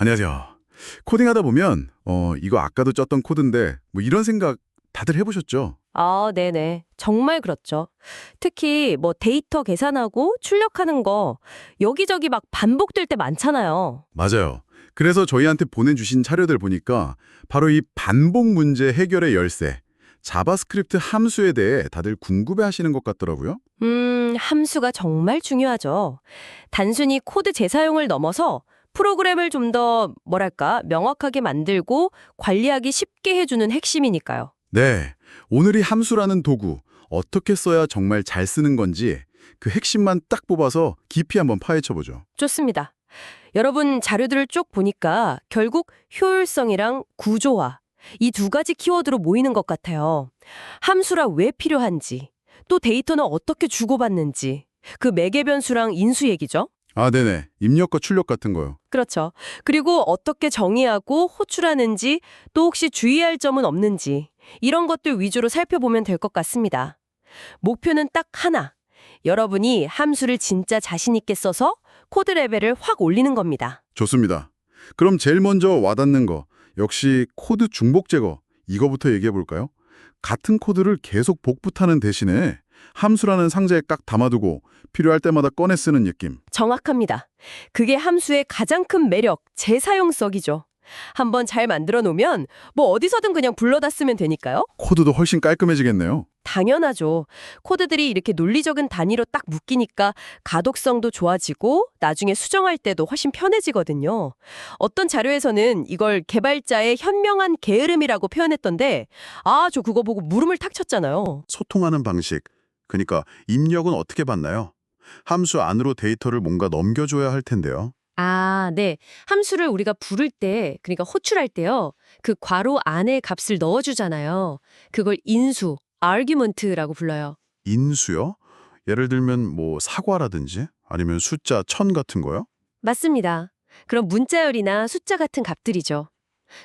안녕하세요. 코딩하다 보면 이거 아까도 썼던 코드인데 뭐 이런 생각 다들 해보셨죠? 아, 네네. 정말 그렇죠. 특히 뭐 데이터 계산하고 출력하는 거 여기저기 막 반복될 때 많잖아요. 맞아요. 그래서 저희한테 보내주신 자료들 보니까 바로 이 반복 문제 해결의 열쇠, 자바스크립트 함수에 대해 다들 궁금해하시는 것 같더라고요. 함수가 정말 중요하죠. 단순히 코드 재사용을 넘어서 프로그램을 좀 더 뭐랄까 명확하게 만들고 관리하기 쉽게 해주는 핵심이니까요. 네, 오늘 이 함수라는 도구 어떻게 써야 정말 잘 쓰는 건지 그 핵심만 딱 뽑아서 깊이 한번 파헤쳐보죠. 좋습니다. 여러분 자료들을 쭉 보니까 결국 효율성이랑 구조화 이 두 가지 키워드로 모이는 것 같아요. 함수라 왜 필요한지, 또 데이터는 어떻게 주고받는지, 그 매개 변수랑 인수 얘기죠. 아, 네네. 입력과 출력 같은 거요. 그렇죠. 그리고 어떻게 정의하고 호출하는지, 또 혹시 주의할 점은 없는지 이런 것들 위주로 살펴보면 될 것 같습니다. 목표는 딱 하나. 여러분이 함수를 진짜 자신 있게 써서 코드 레벨을 확 올리는 겁니다. 좋습니다. 그럼 제일 먼저 와닿는 거, 역시 코드 중복 제거, 이거부터 얘기해 볼까요? 같은 코드를 계속 복붙하는 대신에 함수라는 상자에 깍 담아두고 필요할 때마다 꺼내 쓰는 느낌. 정확합니다. 그게 함수의 가장 큰 매력, 재사용성이죠. 한번 잘 만들어 놓으면 뭐 어디서든 그냥 불러다 쓰면 되니까요. 코드도 훨씬 깔끔해지겠네요. 당연하죠. 코드들이 이렇게 논리적인 단위로 딱 묶이니까 가독성도 좋아지고 나중에 수정할 때도 훨씬 편해지거든요. 어떤 자료에서는 이걸 개발자의 현명한 게으름이라고 표현했던데 저 그거 보고 물음을 탁 쳤잖아요. 소통하는 방식, 그러니까 입력은 어떻게 받나요? 함수 안으로 데이터를 뭔가 넘겨줘야 할 텐데요. 아, 네. 함수를 우리가 부를 때, 그러니까 호출할 때요. 그 괄호 안에 값을 넣어주잖아요. 그걸 인수, argument라고 불러요. 인수요? 예를 들면 뭐 사과라든지 아니면 숫자 1000 같은 거요? 맞습니다. 그럼 문자열이나 숫자 같은 값들이죠.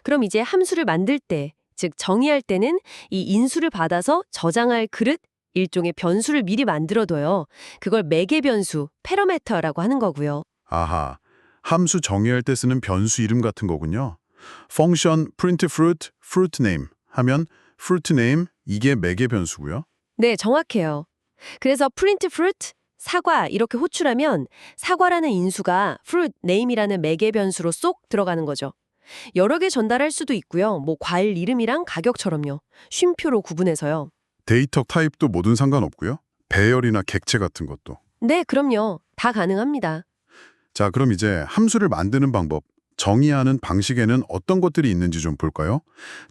그럼 이제 함수를 만들 때, 즉 정의할 때는 이 인수를 받아서 저장할 그릇, 일종의 변수를 미리 만들어둬요. 그걸 매개 변수, 패러메터라고 하는 거고요. 아하, 함수 정의할 때 쓰는 변수 이름 같은 거군요. 펑션 print fruit, fruit name 하면 fruit name 이게 매개 변수고요. 네, 정확해요. 그래서 print fruit, 사과 이렇게 호출하면 사과라는 인수가 fruit name이라는 매개 변수로 쏙 들어가는 거죠. 여러 개 전달할 수도 있고요. 뭐 과일 이름이랑 가격처럼요. 쉼표로 구분해서요. 데이터 타입도 뭐든 상관없고요. 배열이나 객체 같은 것도. 네, 그럼요. 다 가능합니다. 자, 그럼 이제 함수를 만드는 방법, 정의하는 방식에는 어떤 것들이 있는지 좀 볼까요?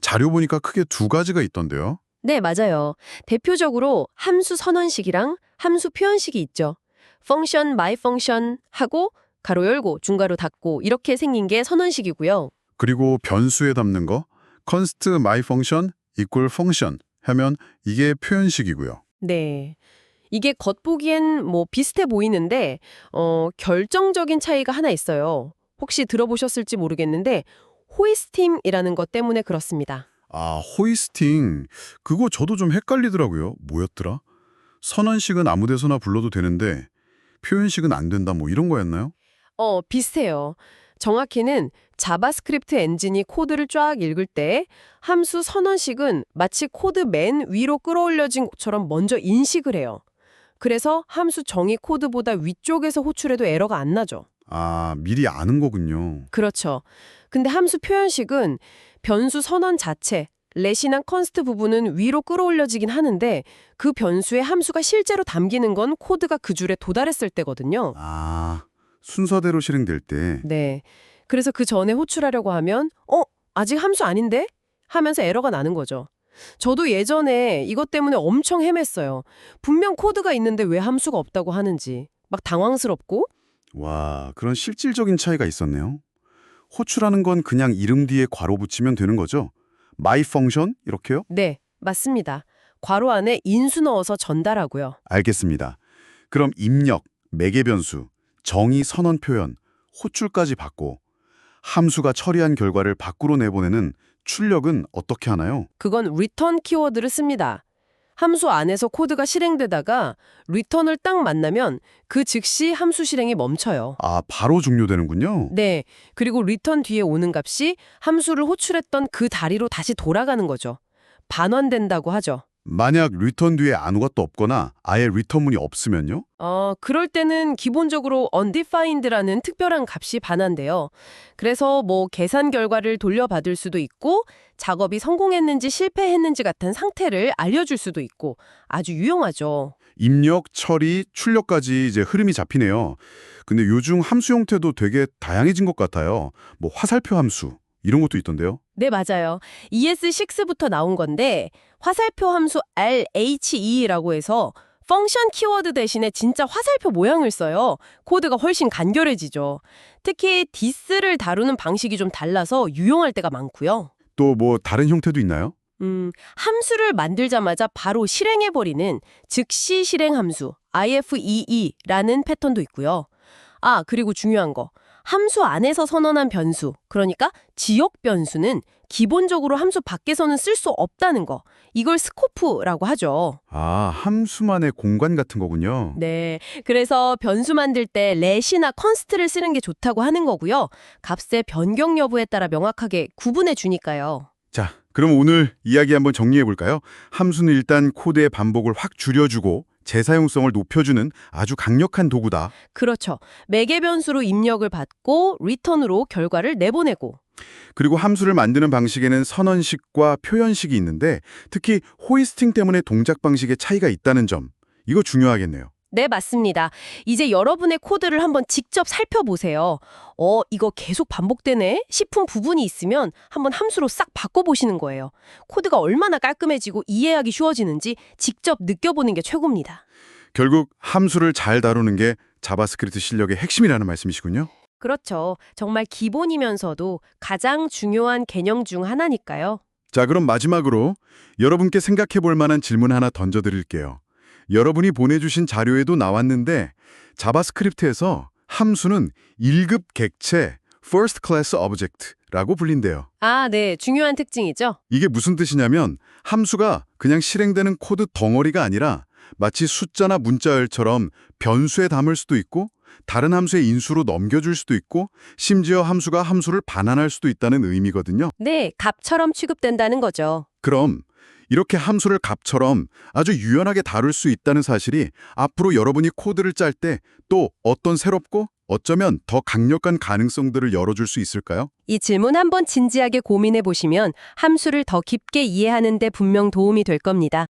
자료 보니까 크게 두 가지가 있던데요. 네, 맞아요. 대표적으로 함수 선언식이랑 함수 표현식이 있죠. function, my function 하고 가로 열고 중괄호 닫고 이렇게 생긴 게 선언식이고요. 그리고 변수에 담는 거, const my function equal function 하면 이게 표현식이고요. 네. 이게 겉보기엔 뭐 비슷해 보이는데 결정적인 차이가 하나 있어요. 혹시 들어보셨을지 모르겠는데 호이스팅이라는 것 때문에 그렇습니다. 아, 호이스팅. 그거 저도 좀 헷갈리더라고요. 뭐였더라? 선언식은 아무 데서나 불러도 되는데 표현식은 안 된다 뭐 이런 거였나요? 비슷해요. 정확히는 자바스크립트 엔진이 코드를 쫙 읽을 때 함수 선언식은 마치 코드 맨 위로 끌어올려진 것처럼 먼저 인식을 해요. 그래서 함수 정의 코드보다 위쪽에서 호출해도 에러가 안 나죠. 아, 미리 아는 거군요. 그렇죠. 근데 함수 표현식은 변수 선언 자체, 렛이나 컨스트 부분은 위로 끌어올려지긴 하는데 그 변수의 함수가 실제로 담기는 건 코드가 그 줄에 도달했을 때거든요. 아, 순서대로 실행될 때. 네. 그래서 그 전에 호출하려고 하면 아직 함수 아닌데? 하면서 에러가 나는 거죠. 저도 예전에 이것 때문에 엄청 헤맸어요. 분명 코드가 있는데 왜 함수가 없다고 하는지. 막 당황스럽고. 와, 그런 실질적인 차이가 있었네요. 호출하는 건 그냥 이름 뒤에 괄호 붙이면 되는 거죠? my function 이렇게요? 네, 맞습니다. 괄호 안에 인수 넣어서 전달하고요. 알겠습니다. 그럼 입력, 매개 변수, 정의 선언 표현, 호출까지 받고 함수가 처리한 결과를 밖으로 내보내는 출력은 어떻게 하나요? 그건 return 키워드를 씁니다. 함수 안에서 코드가 실행되다가 리턴을 딱 만나면 그 즉시 함수 실행이 멈춰요. 아, 바로 종료되는군요. 네, 그리고 리턴 뒤에 오는 값이 함수를 호출했던 그 다리로 다시 돌아가는 거죠. 반환된다고 하죠. 만약 리턴 뒤에 아무것도 없거나 아예 리턴문이 없으면요? 그럴 때는 기본적으로 undefined라는 특별한 값이 반환돼요. 그래서 뭐 계산 결과를 돌려받을 수도 있고 작업이 성공했는지 실패했는지 같은 상태를 알려줄 수도 있고 아주 유용하죠. 입력, 처리, 출력까지 이제 흐름이 잡히네요. 근데 요즘 함수 형태도 되게 다양해진 것 같아요. 뭐 화살표 함수 이런 것도 있던데요. 네, 맞아요. ES6부터 나온 건데 화살표 함수 RHE라고 해서 펑션 키워드 대신에 진짜 화살표 모양을 써요. 코드가 훨씬 간결해지죠. 특히 this를 다루는 방식이 좀 달라서 유용할 때가 많고요. 또 뭐 다른 형태도 있나요? 함수를 만들자마자 바로 실행해버리는 즉시 실행 함수 IFEE라는 패턴도 있고요. 아, 그리고 중요한 거. 함수 안에서 선언한 변수, 그러니까 지역 변수는 기본적으로 함수 밖에서는 쓸 수 없다는 거. 이걸 스코프라고 하죠. 아, 함수만의 공간 같은 거군요. 네, 그래서 변수 만들 때 let이나 const를 쓰는 게 좋다고 하는 거고요. 값의 변경 여부에 따라 명확하게 구분해 주니까요. 자, 그럼 오늘 이야기 한번 정리해 볼까요? 함수는 일단 코드의 반복을 확 줄여주고 재사용성을 높여주는 아주 강력한 도구다. 그렇죠. 매개 변수로 입력을 받고 리턴으로 결과를 내보내고. 그리고 함수를 만드는 방식에는 선언식과 표현식이 있는데 특히 호이스팅 때문에 동작 방식에 차이가 있다는 점, 이거 중요하겠네요. 네, 맞습니다. 이제 여러분의 코드를 한번 직접 살펴보세요. 이거 계속 반복되네 싶은 부분이 있으면 한번 함수로 싹 바꿔보시는 거예요. 코드가 얼마나 깔끔해지고 이해하기 쉬워지는지 직접 느껴보는 게 최고입니다. 결국 함수를 잘 다루는 게 자바스크립트 실력의 핵심이라는 말씀이시군요. 그렇죠. 정말 기본이면서도 가장 중요한 개념 중 하나니까요. 자, 그럼 마지막으로 여러분께 생각해 볼 만한 질문 하나 던져드릴게요. 여러분이 보내주신 자료에도 나왔는데 자바스크립트에서 함수는 1급 객체 First Class Object라고 불린대요. 아, 네. 중요한 특징이죠. 이게 무슨 뜻이냐면 함수가 그냥 실행되는 코드 덩어리가 아니라 마치 숫자나 문자열처럼 변수에 담을 수도 있고 다른 함수의 인수로 넘겨줄 수도 있고 심지어 함수가 함수를 반환할 수도 있다는 의미거든요. 네, 값처럼 취급된다는 거죠. 그럼 이렇게 함수를 값처럼 아주 유연하게 다룰 수 있다는 사실이 앞으로 여러분이 코드를 짤 때 또 어떤 새롭고 어쩌면 더 강력한 가능성들을 열어줄 수 있을까요? 이 질문 한번 진지하게 고민해 보시면 함수를 더 깊게 이해하는 데 분명 도움이 될 겁니다.